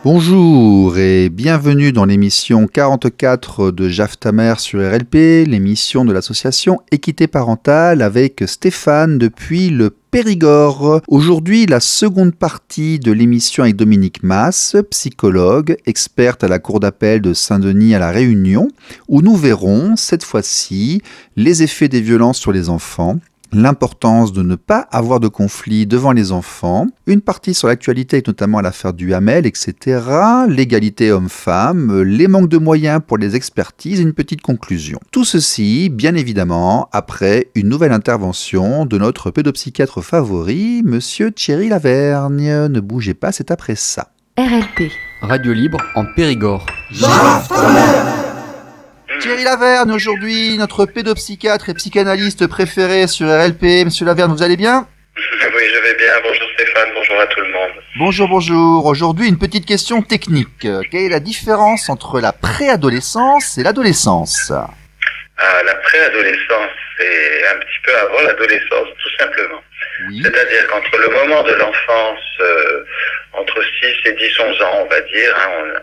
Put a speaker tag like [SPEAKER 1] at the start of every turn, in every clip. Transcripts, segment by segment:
[SPEAKER 1] Bonjour et bienvenue dans l'émission 44 de Jaftamer sur RLP, l'émission de l'association Équité Parentale avec Stéphane depuis le Périgord. Aujourd'hui, la seconde partie de l'émission avec Dominique Mas, psychologue, experte à la Cour d'appel de Saint-Denis à La Réunion, où nous verrons, cette fois-ci, les effets des violences sur les enfants, l'importance de ne pas avoir de conflit devant les enfants, une partie sur l'actualité avec notamment l'affaire du Hamel, etc., l'égalité homme-femme, les manques de moyens pour les expertises et une petite conclusion. Tout ceci, bien évidemment, après une nouvelle intervention de notre pédopsychiatre favori, Monsieur Thierry Lavergne. Ne bougez pas, c'est après ça.
[SPEAKER 2] RLP.
[SPEAKER 3] Radio libre en Périgord.
[SPEAKER 1] Thierry Lavergne, aujourd'hui, notre pédopsychiatre et psychanalyste préféré sur RLP. Monsieur Lavergne, vous allez bien ?
[SPEAKER 4] Oui, je vais bien. Bonjour Stéphane, bonjour à tout le monde.
[SPEAKER 1] Bonjour. Aujourd'hui, une petite question technique. Quelle est la différence entre la préadolescence et l'adolescence ?
[SPEAKER 4] La préadolescence, c'est un petit peu avant l'adolescence, tout simplement.
[SPEAKER 1] Oui.
[SPEAKER 4] C'est-à-dire qu'entre le moment de l'enfance, entre 6 et 10, 11 ans, on va dire,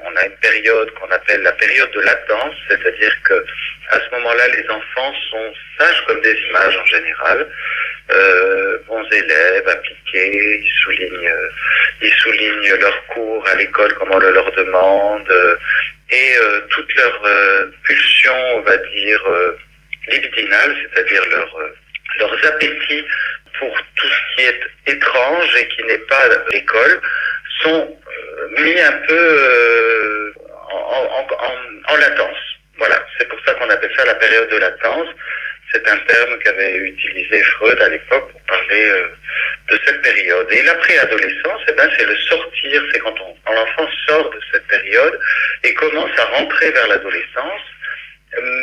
[SPEAKER 4] on a une période qu'on appelle la période de latence, c'est-à-dire que à ce moment-là, les enfants sont sages comme des images en général, bons élèves, appliqués, ils soulignent leurs cours à l'école comme on le leur demande, et toutes leurs pulsions, on va dire, libidinales, c'est-à-dire leurs appétits pour tout ce qui est étrange et qui n'est pas l'école, sont mis un peu en latence. Voilà, c'est pour ça qu'on appelle ça la période de latence. C'est un terme qu'avait utilisé Freud à l'époque pour parler de cette période. Et la préadolescence, c'est le sortir, c'est quand l'enfant sort de cette période et commence à rentrer vers l'adolescence.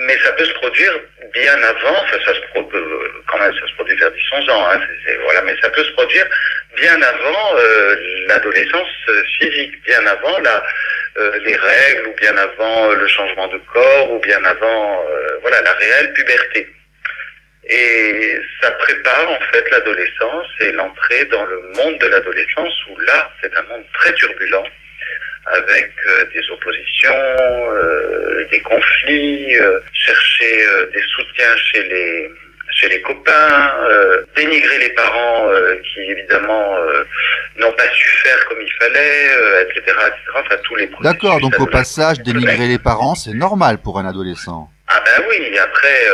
[SPEAKER 4] Mais ça peut se produire bien avant, enfin ça se produit vers 10-11 ans, voilà, mais ça peut se produire bien avant l'adolescence physique, bien avant les règles, ou bien avant le changement de corps, ou bien avant la réelle puberté. Et ça prépare en fait l'adolescence et l'entrée dans le monde de l'adolescence, où là c'est un monde très turbulent, avec des oppositions, des conflits, chercher des soutiens chez les copains, dénigrer les parents qui évidemment n'ont pas su faire comme il fallait, etc., enfin tous les processus.
[SPEAKER 1] D'accord, donc au passage, dénigrer les parents, c'est normal pour un adolescent.
[SPEAKER 4] Ah ben oui, après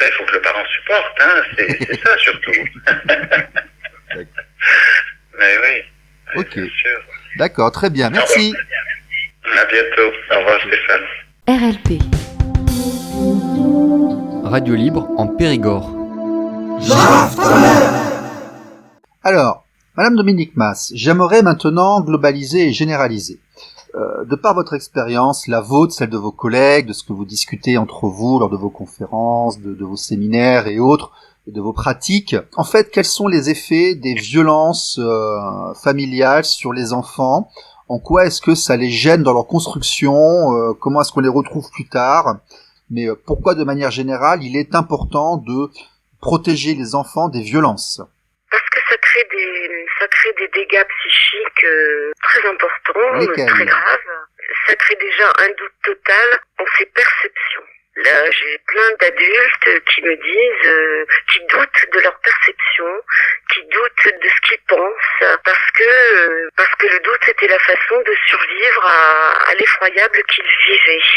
[SPEAKER 4] il faut que le parent supporte, hein, c'est ça surtout. Mais oui,
[SPEAKER 1] ok.
[SPEAKER 4] Bien sûr.
[SPEAKER 1] D'accord, très bien, merci.
[SPEAKER 4] À bientôt. Au revoir Stéphane.
[SPEAKER 2] RLP.
[SPEAKER 3] Radio libre en Périgord.
[SPEAKER 1] Alors, Madame Dominique Mas, j'aimerais maintenant globaliser et généraliser. De par votre expérience, la vôtre, celle de vos collègues, de ce que vous discutez entre vous lors de vos conférences, de vos séminaires et autres, et de vos pratiques, en fait, quels sont les effets des violences familiales sur les enfants ? En quoi est-ce que ça les gêne dans leur construction ? Comment est-ce qu'on les retrouve plus tard ? Mais pourquoi, de manière générale, il est important de protéger les enfants des violences ?
[SPEAKER 5] Parce que ça crée des dégâts psychiques très importants, très graves. Ça crée déjà un doute total en ses perceptions. Là, j'ai plein d'adultes qui me disent, qui doutent de leur perception, qui doutent de ce qu'ils pensent, parce que le doute c'était la façon de survivre à l'effroyable qu'ils vivaient.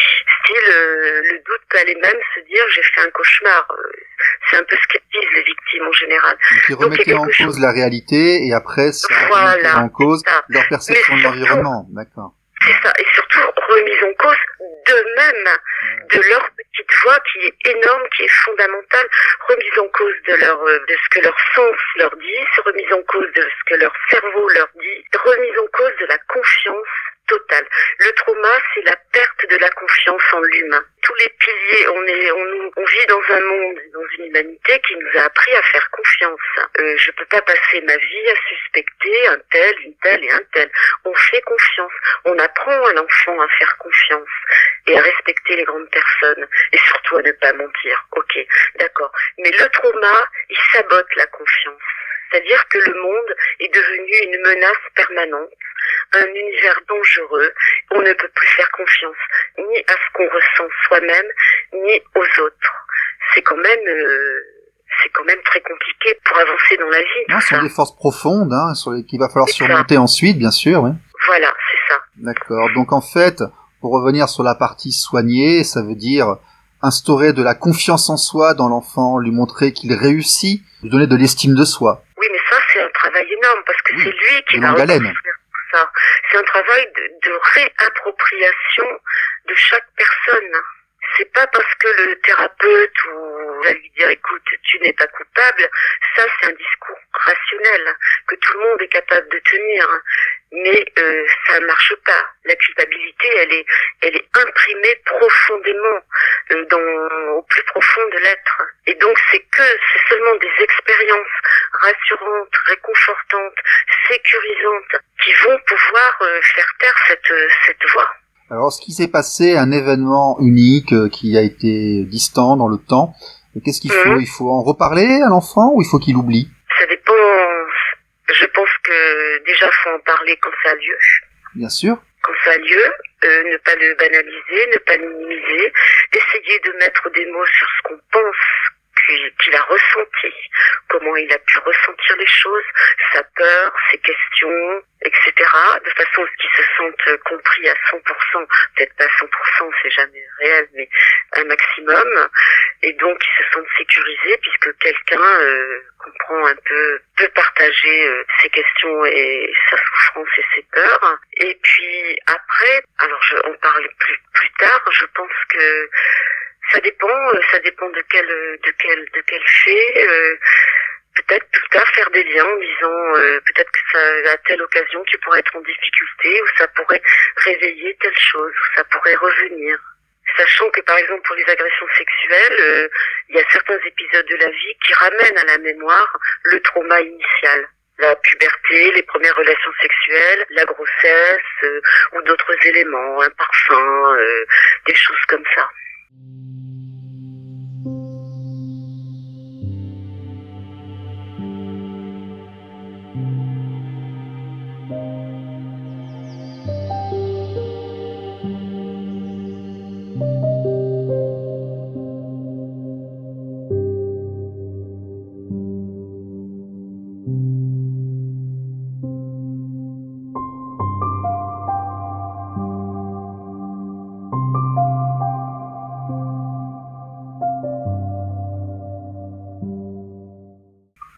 [SPEAKER 5] Le doute peut aller même se dire j'ai fait un cauchemar. C'est un peu ce qu'elles disent les victimes en général.
[SPEAKER 1] Donc ils remettaient en cause la réalité et après ça remettait en cause leur perception de l'environnement. D'accord.
[SPEAKER 5] C'est ça, et surtout remise en cause d'eux-mêmes, de leur petit petite voix qui est énorme, qui est fondamentale, remise en cause de ce que leur sens leur dit, remise en cause de ce que leur cerveau leur dit, remise en cause de la confiance totale. Le trauma, c'est la perte de la confiance en l'humain. Tous les piliers, on vit dans un monde, dans une humanité qui nous a appris à faire confiance. Je peux pas passer ma vie à suspecter un tel, une telle et un tel. On fait confiance. On apprend à l'enfant à faire confiance et à respecter les grandes personnes et surtout à ne pas mentir. Ok, d'accord. Mais le trauma, il sabote la confiance. C'est-à-dire que le monde est devenu une menace permanente, un univers dangereux. On ne peut plus faire confiance ni à ce qu'on ressent soi-même, ni aux autres. C'est quand même très compliqué pour avancer dans la vie.
[SPEAKER 1] Ce sont des forces profondes, sur lesquelles il va falloir surmonter ensuite, bien sûr. Oui.
[SPEAKER 5] Voilà, c'est ça.
[SPEAKER 1] D'accord. Donc en fait, pour revenir sur la partie soignée, ça veut dire instaurer de la confiance en soi dans l'enfant, lui montrer qu'il réussit, lui donner de l'estime de soi.
[SPEAKER 5] Oui, mais ça, c'est un travail énorme, parce que c'est lui qui va reconstruire tout ça. C'est un travail de réappropriation de chaque personne. C'est pas parce que le thérapeute va lui dire écoute, tu n'es pas coupable, ça c'est un discours rationnel que tout le monde est capable de tenir, mais ça marche pas. La culpabilité, elle est imprimée profondément au plus profond de l'être. Et donc c'est seulement des expériences rassurantes, réconfortantes, sécurisantes qui vont pouvoir faire taire cette voix.
[SPEAKER 1] Alors, ce qui s'est passé, un événement unique qui a été distant dans le temps, qu'est-ce qu'il faut ? Il faut en reparler à l'enfant ou il faut qu'il oublie ?
[SPEAKER 5] Ça dépend. Je pense que déjà, faut en parler quand ça a lieu.
[SPEAKER 1] Bien sûr.
[SPEAKER 5] Quand ça a lieu, ne pas le banaliser, ne pas le minimiser, essayer de mettre des mots sur ce qu'on pense qu'il a ressenti, comment il a pu ressentir les choses, sa peur, ses questions, etc., de façon à ce qu'il se sente compris à 100%, peut-être pas à 100%, c'est jamais réel, mais un maximum, et donc qu'il se sente sécurisé puisque quelqu'un comprend un peu, peut partager ses questions et sa souffrance et ses peurs. Et puis après, alors on parle plus tard, je pense que ça dépend de quel fait. Peut-être plus tard faire des liens en disant peut-être que ça, à telle occasion tu pourrais être en difficulté, ou ça pourrait réveiller telle chose, ou ça pourrait revenir. Sachant que par exemple pour les agressions sexuelles, il y a certains épisodes de la vie qui ramènent à la mémoire le trauma initial. La puberté, les premières relations sexuelles, la grossesse, ou d'autres éléments, un parfum, des choses comme ça.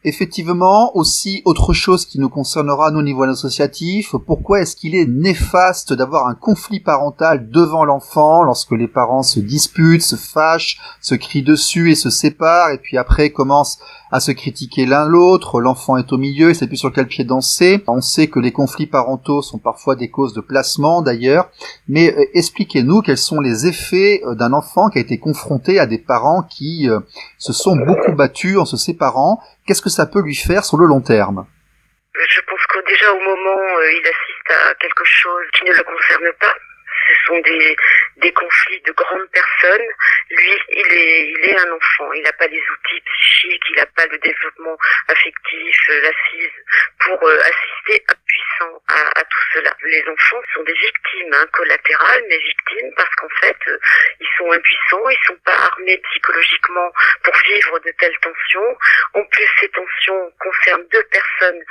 [SPEAKER 1] Effectivement, aussi, autre chose qui nous concernera, nous, au niveau associatif, pourquoi est-ce qu'il est néfaste d'avoir un conflit parental devant l'enfant lorsque les parents se disputent, se fâchent, se crient dessus et se séparent, et puis après commencent à se critiquer l'un l'autre, l'enfant est au milieu, il sait plus sur quel pied danser. On sait que les conflits parentaux sont parfois des causes de placement d'ailleurs, mais expliquez-nous quels sont les effets d'un enfant qui a été confronté à des parents qui se sont beaucoup battus en se séparant. Qu'est-ce que ça peut lui faire sur le long terme ?
[SPEAKER 5] Je pense que déjà au moment où il assiste à quelque chose qui ne le concerne pas, ce sont des conflits de grandes personnes. Lui, il est un enfant. Il n'a pas les outils psychiques, il n'a pas le développement affectif, l'assise pour assister impuissant à tout cela. Les enfants sont des victimes collatérales, mais victimes parce qu'en fait, ils sont impuissants, ils sont pas armés psychologiquement pour vivre de telles tensions. En plus, ces tensions concernent deux personnes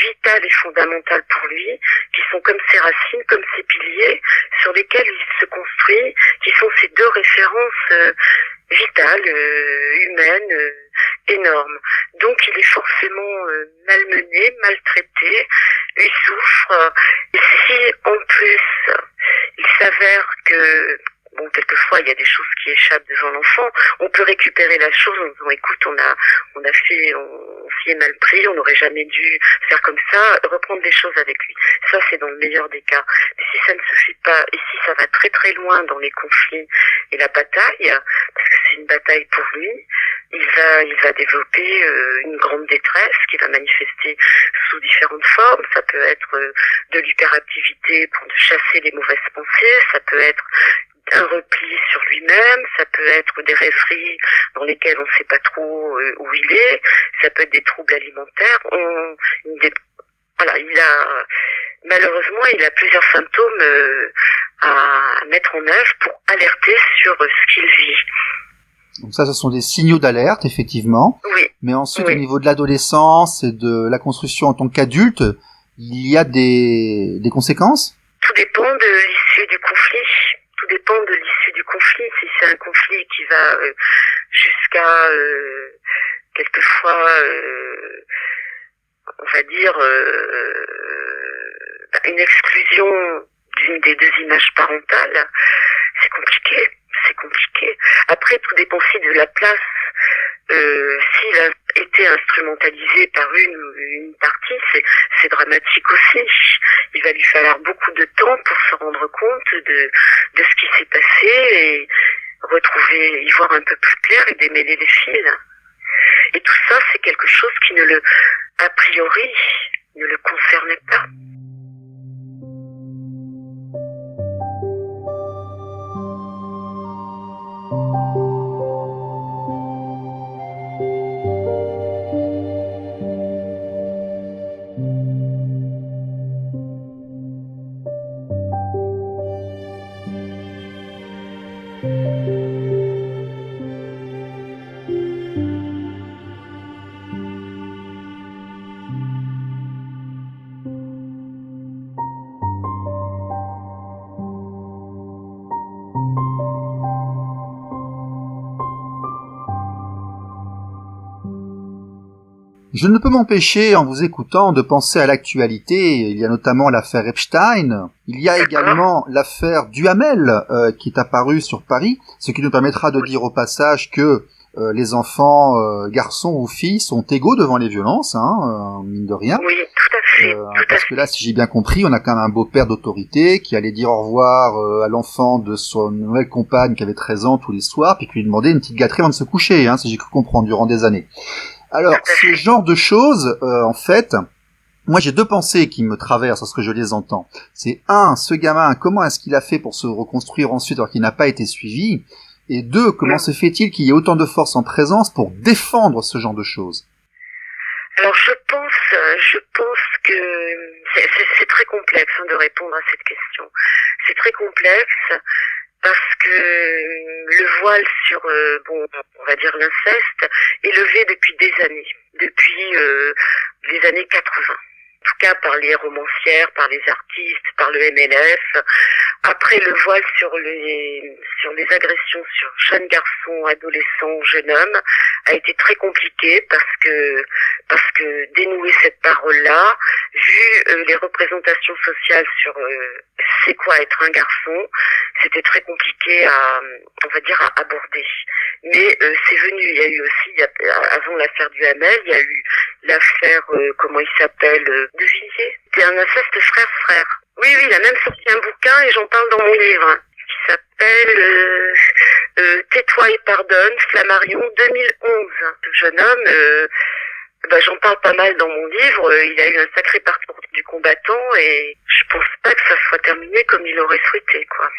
[SPEAKER 5] vitales et fondamentales pour lui, qui sont comme ses racines, comme ses piliers, sur lesquels il se construit, qui sont ces deux références vitales, humaines, énormes. Donc il est forcément malmené, maltraité, il souffre. Et si en plus il s'avère que Bon, quelquefois, il y a des choses qui échappent devant l'enfant. On peut récupérer la chose en disant, écoute, on s'y est mal pris, on n'aurait jamais dû faire comme ça, reprendre des choses avec lui. Ça, c'est dans le meilleur des cas. Mais si ça ne se fait pas, et si ça va très très loin dans les conflits et la bataille, parce que c'est une bataille pour lui, il va développer une grande détresse qui va manifester sous différentes formes. Ça peut être de l'hyperactivité pour chasser les mauvaises pensées, ça peut être un repli sur lui-même, ça peut être des rêveries dans lesquelles on ne sait pas trop où il est, ça peut être des troubles alimentaires. Malheureusement, il a plusieurs symptômes à mettre en œuvre pour alerter sur ce qu'il vit.
[SPEAKER 1] Donc ça, ce sont des signaux d'alerte, effectivement.
[SPEAKER 5] Oui.
[SPEAKER 1] Mais ensuite, au niveau de l'adolescence et de la construction en tant qu'adulte, il y a des conséquences?
[SPEAKER 5] Tout dépend de l'issue du conflit. Tout dépend de l'issue du conflit. Si c'est un conflit qui va jusqu'à quelquefois, on va dire, une exclusion d'une des deux images parentales, c'est compliqué. C'est compliqué. Après, tout dépend aussi de la place. S'il a été instrumentalisé par une partie, c'est dramatique aussi. Il va lui falloir beaucoup de temps pour se rendre compte de ce qui s'est passé et y voir un peu plus clair et démêler les fils. Et tout ça, c'est quelque chose qui a priori, ne le concernait pas.
[SPEAKER 1] Je ne peux m'empêcher, en vous écoutant, de penser à l'actualité. Il y a notamment l'affaire Epstein. Il y a également l'affaire Duhamel, qui est apparue sur Paris, ce qui nous permettra de dire au passage que les enfants, garçons ou filles, sont égaux devant les violences, mine de rien.
[SPEAKER 5] Oui, tout à fait.
[SPEAKER 1] Parce que là, si j'ai bien compris, on a quand même un beau-père d'autorité qui allait dire au revoir à l'enfant de son nouvelle compagne qui avait 13 ans tous les soirs, puis qui lui demandait une petite gâterie avant de se coucher, si j'ai cru comprendre, durant des années. Alors, ce genre de choses, en fait, moi j'ai deux pensées qui me traversent lorsque je les entends. C'est ce gamin, comment est-ce qu'il a fait pour se reconstruire ensuite alors qu'il n'a pas été suivi? Et deux, comment se fait-il qu'il y ait autant de force en présence pour défendre ce genre de choses?
[SPEAKER 5] Alors je pense que c'est très complexe de répondre à cette question. C'est très complexe. Parce que le voile sur, on va dire l'inceste, est levé depuis des années, depuis les années 80. En tout cas par les romancières, par les artistes, par le MLF. Après, le voile sur les agressions sur jeunes garçons, adolescents, jeunes hommes a été très compliqué parce que dénouer cette parole-là, vu les représentations sociales sur c'est quoi être un garçon, c'était très compliqué à aborder. Mais c'est venu, il y a eu aussi, avant l'affaire Duhamel, il y a eu l'affaire, comment il s'appelle, De Villiers. C'était un inceste frère-frère. Oui, il a même sorti un bouquin et j'en parle dans mon livre, qui s'appelle Tais-toi et pardonne, Flammarion 2011. Ce jeune homme, j'en parle pas mal dans mon livre, il a eu un sacré parcours du combattant et je pense pas que ça soit terminé comme il aurait souhaité, quoi.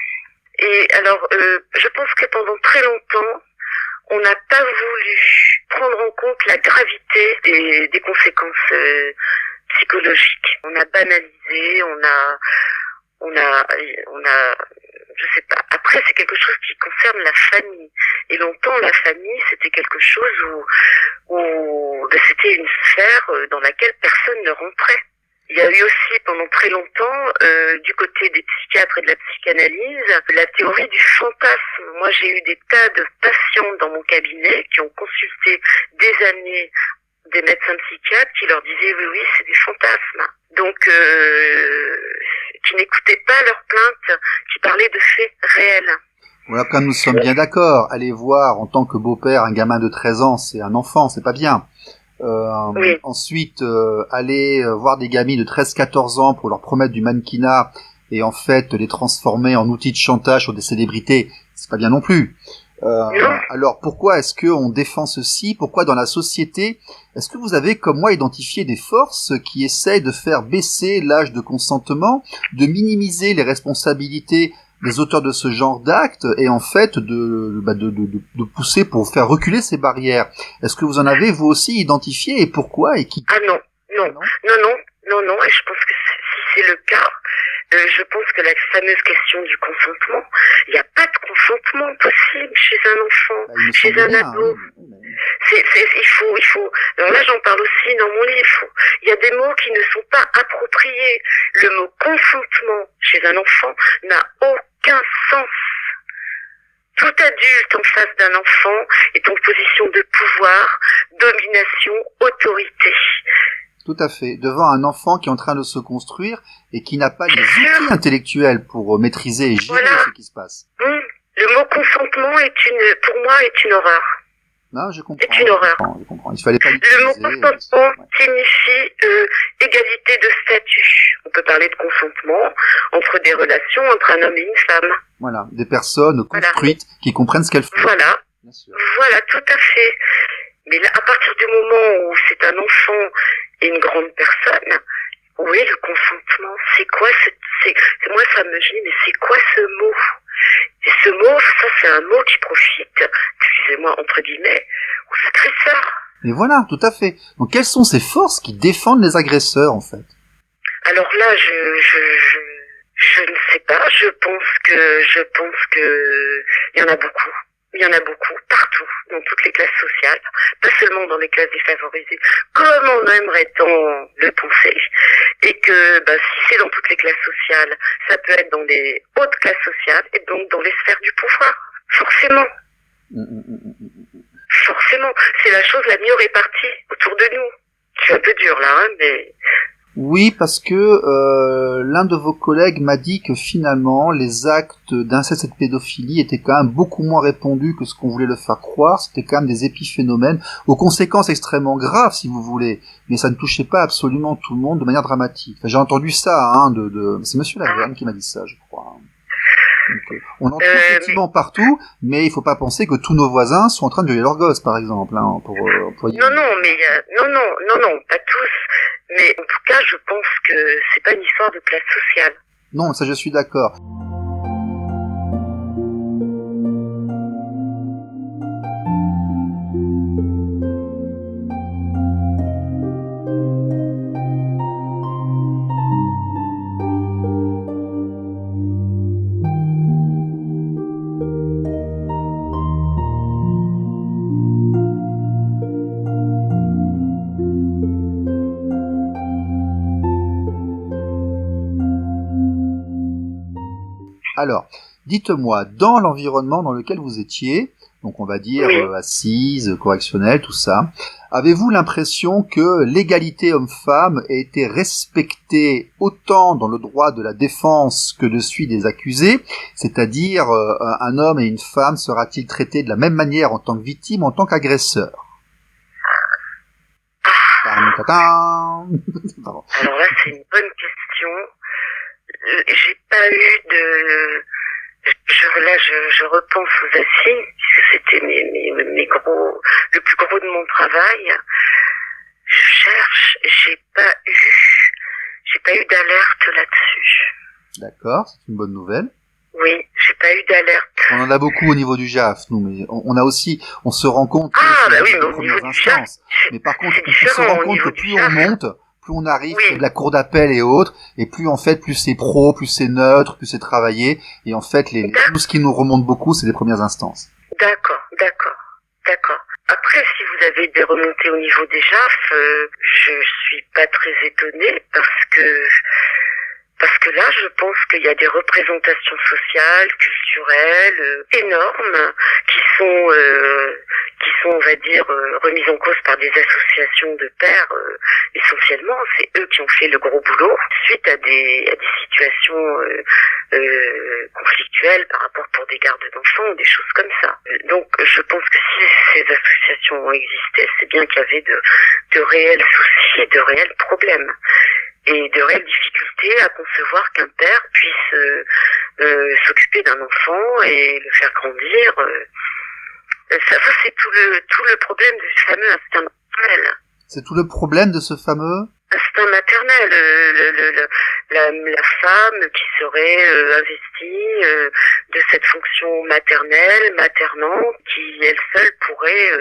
[SPEAKER 5] Et alors, je pense que pendant très longtemps, on n'a pas voulu prendre en compte la gravité des conséquences psychologiques. On a banalisé, on a, je sais pas. Après, c'est quelque chose qui concerne la famille. Et longtemps, la famille, c'était quelque chose où c'était une sphère dans laquelle personne ne rentrait. Il y a eu aussi pendant très longtemps, du côté des psychiatres et de la psychanalyse, la théorie du fantasme. Moi, j'ai eu des tas de patients dans mon cabinet qui ont consulté des années des médecins psychiatres qui leur disaient oui, c'est des fantasmes. Donc, qui n'écoutaient pas leurs plaintes, qui parlaient de faits réels.
[SPEAKER 1] Voilà, comme nous sommes bien d'accord, aller voir en tant que beau-père un gamin de 13 ans, c'est un enfant, c'est pas bien.
[SPEAKER 5] Oui.
[SPEAKER 1] Ensuite, aller voir des gamins de 13-14 ans pour leur promettre du mannequinat et en fait les transformer en outils de chantage sur des célébrités, c'est pas bien non plus. Alors pourquoi est-ce qu'on défend ceci? Pourquoi dans la société, est-ce que vous avez comme moi identifié des forces qui essayent de faire baisser l'âge de consentement, de minimiser les responsabilités des auteurs de ce genre d'actes et en fait de pousser pour faire reculer ces barrières? Est-ce que vous en avez vous aussi identifié et pourquoi et qui?
[SPEAKER 5] Ah non, et je pense que si c'est le cas, je pense que la fameuse question du consentement, il n'y a pas de consentement possible chez un enfant, chez un ado. Il faut, alors là j'en parle aussi dans mon livre, il y a des mots qui ne sont pas appropriés. Le mot consentement chez un enfant n'a aucun sens. Tout adulte en face d'un enfant est en position de pouvoir, domination, autorité.
[SPEAKER 1] Tout à fait. Devant un enfant qui est en train de se construire et qui n'a pas les outils intellectuels pour maîtriser et gérer ce qui se passe.
[SPEAKER 5] Le mot consentement pour moi, est une horreur.
[SPEAKER 1] Non, je comprends.
[SPEAKER 5] C'est une horreur.
[SPEAKER 1] Je comprends. Il fallait pas l'utiliser.
[SPEAKER 5] Le mot consentement signifie égalité de statut. On peut parler de consentement entre des relations entre un homme et une femme.
[SPEAKER 1] Voilà, des personnes construites qui comprennent ce qu'elles font.
[SPEAKER 5] Voilà.
[SPEAKER 1] Bien sûr.
[SPEAKER 5] Voilà, tout à fait. Mais là, à partir du moment où c'est un enfant et une grande personne, oui, le consentement, c'est quoi moi, ça me gêne, mais c'est quoi ce mot? Et ce mot, ça, c'est un mot qui profite, excusez-moi, entre guillemets, aux agresseurs.
[SPEAKER 1] Mais voilà, tout à fait. Donc, quelles sont ces forces qui défendent les agresseurs, en fait?
[SPEAKER 5] Alors là, je ne sais pas, je pense que il y en a beaucoup. Il y en a beaucoup, partout, dans toutes les classes sociales, pas seulement dans les classes défavorisées, comme on aimerait-on le penser. Et que si c'est dans toutes les classes sociales, ça peut être dans les hautes classes sociales et donc dans les sphères du pouvoir, forcément. Forcément, c'est la chose la mieux répartie autour de nous. C'est un peu dur là, mais...
[SPEAKER 1] Oui, parce que l'un de vos collègues m'a dit que finalement, les actes d'inceste et de pédophilie étaient quand même beaucoup moins répandus que ce qu'on voulait le faire croire. C'était quand même des épiphénomènes, aux conséquences extrêmement graves, si vous voulez. Mais ça ne touchait pas absolument tout le monde de manière dramatique. Enfin, j'ai entendu ça, c'est Monsieur Laverne qui m'a dit ça, je crois. Donc, on en trouve effectivement partout, mais il faut pas penser que tous nos voisins sont en train de violer leurs gosses, par exemple, pour employer...
[SPEAKER 5] Non, pas tous. Mais en tout cas, je pense que c'est pas une histoire de classe sociale.
[SPEAKER 1] Non, ça je suis d'accord. Alors, dites-moi, dans l'environnement dans lequel vous étiez, donc on va dire assise, correctionnelle, tout ça, avez-vous l'impression que l'égalité homme-femme a été respectée autant dans le droit de la défense que de celui des accusés, c'est-à-dire un homme et une femme sera-t-il traité de la même manière en tant que victime, en tant qu'agresseur?
[SPEAKER 5] Alors là, c'est une bonne question. J'ai pas eu de... je repense aux assises, puisque c'était mes gros... le plus gros de mon travail. Je cherche, j'ai pas eu d'alerte là-dessus.
[SPEAKER 1] D'accord, c'est une bonne nouvelle.
[SPEAKER 5] Oui, j'ai pas eu d'alerte.
[SPEAKER 1] On en a beaucoup au niveau du JAF, nous, mais on a aussi, on se rend compte que
[SPEAKER 5] mais au niveau du JAF,
[SPEAKER 1] mais par contre, on se rend compte que plus on monte, plus on arrive de la cour d'appel et autres, et plus en fait, plus c'est pro, plus c'est neutre, plus c'est travaillé, et en fait, tout ce qui nous remonte beaucoup, c'est les premières instances.
[SPEAKER 5] D'accord. Après, si vous avez des remontées au niveau des JAF, je suis pas très étonnée parce Parce que là, je pense qu'il y a des représentations sociales, culturelles, énormes, qui sont, on va dire, remises en cause par des associations de pères, essentiellement. C'est eux qui ont fait le gros boulot, suite à des situations conflictuelles par rapport pour des gardes d'enfants ou des choses comme ça. Donc, je pense que si ces associations ont existé, c'est bien qu'il y avait de réels soucis et de réels problèmes. Et de réelles difficultés à concevoir qu'un père puisse s'occuper d'un enfant et le faire grandir. Ça, c'est tout le problème du fameux instinct maternel.
[SPEAKER 1] C'est tout le problème de ce fameux
[SPEAKER 5] instinct maternel, la femme qui serait investie de cette fonction maternelle, maternante, qui elle seule pourrait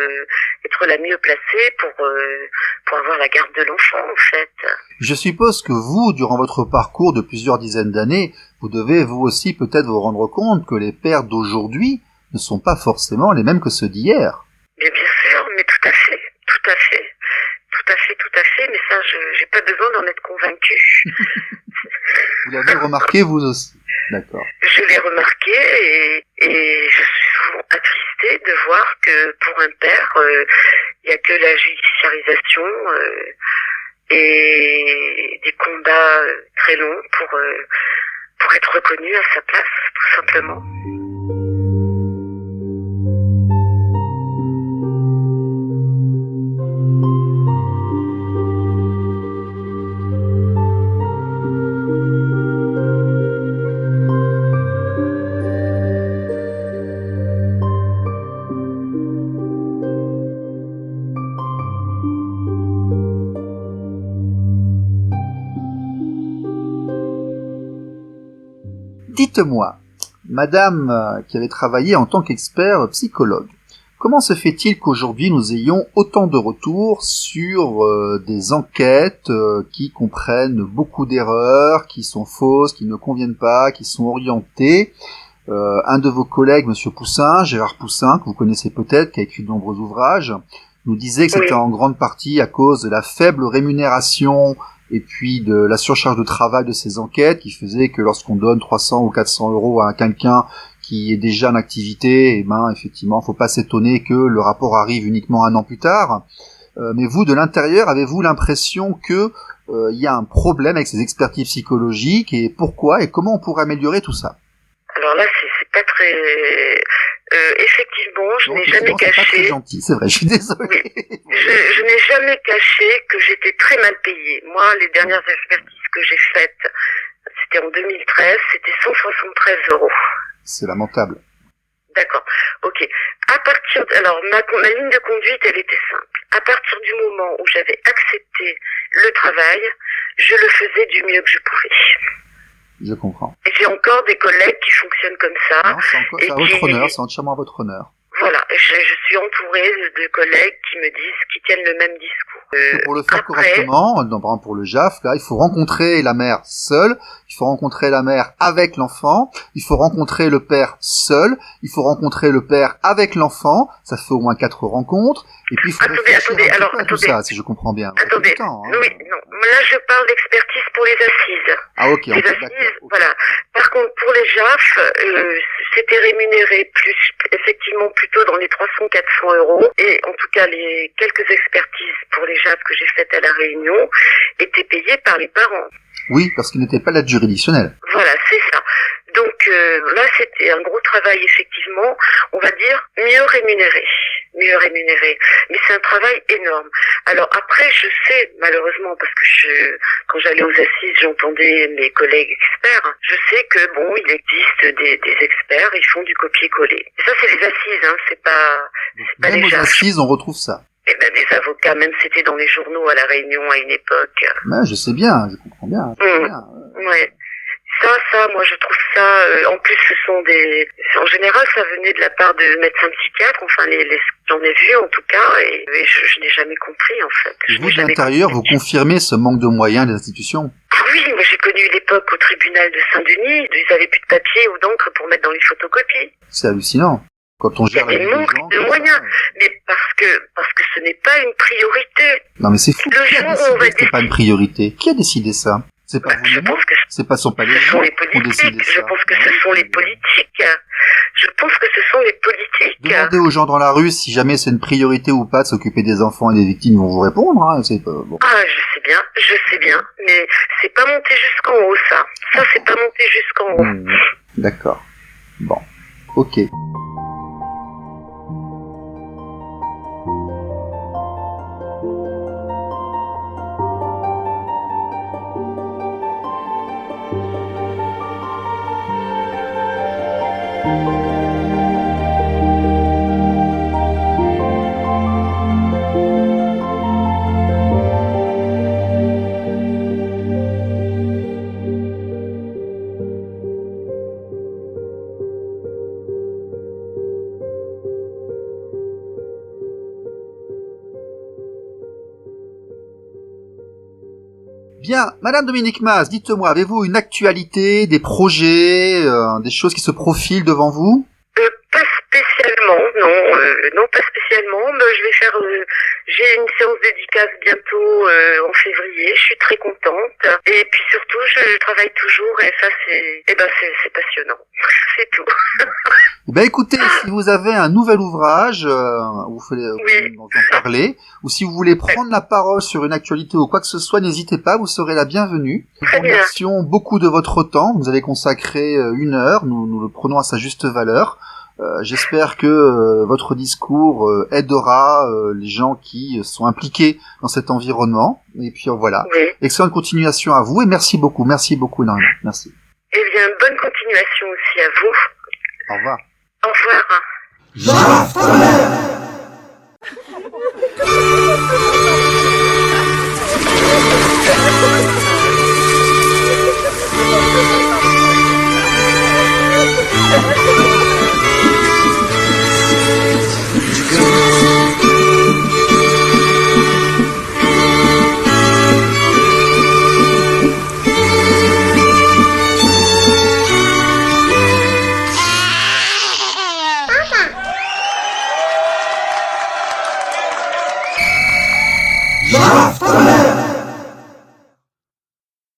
[SPEAKER 5] être la mieux placée pour avoir la garde de l'enfant, en fait.
[SPEAKER 1] Je suppose que vous, durant votre parcours de plusieurs dizaines d'années, vous devez vous aussi peut-être vous rendre compte que les pères d'aujourd'hui ne sont pas forcément les mêmes que ceux d'hier.
[SPEAKER 5] Mais bien sûr, mais tout à fait. Tout à fait, mais ça, j'ai pas besoin d'en être convaincue.
[SPEAKER 1] Vous l'avez remarqué, vous aussi. D'accord.
[SPEAKER 5] Je l'ai remarqué et je suis souvent attristée de voir que pour un père, il n'y a que la judiciarisation et des combats très longs pour être reconnu à sa place, tout simplement.
[SPEAKER 1] Dites-moi, madame qui avait travaillé en tant qu'expert psychologue, comment se fait-il qu'aujourd'hui nous ayons autant de retours sur des enquêtes qui comprennent beaucoup d'erreurs, qui sont fausses, qui ne conviennent pas, qui sont orientées? Un de vos collègues, monsieur Poussin, Gérard Poussin, que vous connaissez peut-être, qui a écrit de nombreux ouvrages, nous disait que c'était en grande partie à cause de la faible rémunération et puis de la surcharge de travail de ces enquêtes qui faisait que lorsqu'on donne 300 ou 400 euros à quelqu'un qui est déjà en activité, eh ben, effectivement, faut pas s'étonner que le rapport arrive uniquement un an plus tard. Mais vous, de l'intérieur, avez-vous l'impression que y a un problème avec ces expertises psychologiques et pourquoi et comment on pourrait améliorer tout ça?
[SPEAKER 5] Alors là, c'est pas très... effectivement, je n'ai jamais caché...
[SPEAKER 1] C'est pas très gentil, c'est vrai, je suis désolé.
[SPEAKER 5] Oui. Je n'ai jamais caché que j'étais très mal payée. Moi, les dernières expertises que j'ai faites, c'était en 2013, c'était 173 €.
[SPEAKER 1] C'est lamentable.
[SPEAKER 5] D'accord, ok. Alors, ma ligne de conduite, elle était simple. À partir du moment où j'avais accepté le travail, je le faisais du mieux que je pouvais.
[SPEAKER 1] Je comprends.
[SPEAKER 5] Et j'ai encore des collègues qui fonctionnent comme ça.
[SPEAKER 1] Non, c'est à votre honneur, c'est entièrement à votre honneur.
[SPEAKER 5] Voilà, je suis entourée de collègues qui me disent, qui tiennent le même discours.
[SPEAKER 1] Pour le faire correctement, par exemple pour le JAF, là, il faut rencontrer la mère seule, il faut rencontrer la mère avec l'enfant, il faut rencontrer le père seul, il faut rencontrer le père avec l'enfant, ça fait au moins 4 rencontres, et puis il faut réfléchir à tout ça, si je comprends bien.
[SPEAKER 5] Attendez,
[SPEAKER 1] temps,
[SPEAKER 5] oui, non, là je parle d'expertise pour les assises.
[SPEAKER 1] Ah ok,
[SPEAKER 5] les assises, voilà. Par contre, pour les JAF, c'était rémunéré effectivement plutôt dans les 300-400 €, et en tout cas les quelques expertises pour les JAF que j'ai faites à La Réunion étaient payées par les parents.
[SPEAKER 1] Oui, parce qu'il n'était pas l'aide juridictionnelle.
[SPEAKER 5] Voilà, c'est ça. Donc là, c'était un gros travail, effectivement, on va dire mieux rémunéré. Mais c'est un travail énorme. Alors après, je sais, malheureusement, parce que quand j'allais aux assises, j'entendais mes collègues experts, je sais que bon, il existe des experts, ils font du copier-coller. Et ça, c'est les assises, hein, c'est pas
[SPEAKER 1] même
[SPEAKER 5] les
[SPEAKER 1] aux assises, on retrouve ça.
[SPEAKER 5] Eh ben, des avocats, même c'était dans les journaux à La Réunion à une époque.
[SPEAKER 1] Ben, je sais bien, je comprends bien.
[SPEAKER 5] Ouais. Ça, moi je trouve ça, en plus ce sont en général ça venait de la part de médecins psychiatres, enfin j'en ai vu en tout cas, et je n'ai jamais compris en fait.
[SPEAKER 1] Et vous de l'intérieur, vous confirmez ce manque de moyens des institutions?
[SPEAKER 5] Ah oui, moi j'ai connu l'époque au tribunal de Saint-Denis, ils avaient plus de papier ou d'encre pour mettre dans les photocopies.
[SPEAKER 1] C'est hallucinant. Quand on gère
[SPEAKER 5] il y a des manques de moyens, mais parce que ce n'est pas une priorité.
[SPEAKER 1] Non mais c'est fou. Qui a décidé que c'est pas une priorité? Qui a décidé ça? C'est pas vous,
[SPEAKER 5] je pense que
[SPEAKER 1] c'est pas son palais.
[SPEAKER 5] Ce sont les politiques. Je pense que ce sont les politiques. Je pense que ce sont les politiques.
[SPEAKER 1] Demandez aux gens dans la rue si jamais c'est une priorité ou pas de s'occuper des enfants et des victimes, ils vont vous répondre. Hein. C'est pas bon.
[SPEAKER 5] Ah, je sais bien, mais c'est pas monté jusqu'en haut, ça. Ça, c'est pas monté jusqu'en haut.
[SPEAKER 1] D'accord. Bon. Ok. Bien, Madame Dominique Mas, dites-moi, avez-vous une actualité, des projets, des choses qui se profilent devant vous?
[SPEAKER 5] Pas spécialement, non, pas spécialement. Mais je vais faire, j'ai une séance dédicace bientôt en février. Je suis très contente. Et puis surtout, je travaille toujours et ça, c'est passionnant. C'est tout.
[SPEAKER 1] Ben écoutez, si vous avez un nouvel ouvrage, vous en parler, ou si vous voulez prendre la parole sur une actualité ou quoi que ce soit, n'hésitez pas, vous serez la bienvenue. Nous vous remercions beaucoup de votre temps. Vous avez consacré 1 heure. Nous le prenons à sa juste valeur. J'espère que votre discours aidera les gens qui sont impliqués dans cet environnement. Et puis voilà.
[SPEAKER 5] Oui.
[SPEAKER 1] Excellente continuation à vous et merci beaucoup énormément. Merci.
[SPEAKER 5] Eh bien, bonne continuation aussi à vous.
[SPEAKER 1] Au revoir.
[SPEAKER 5] Au revoir.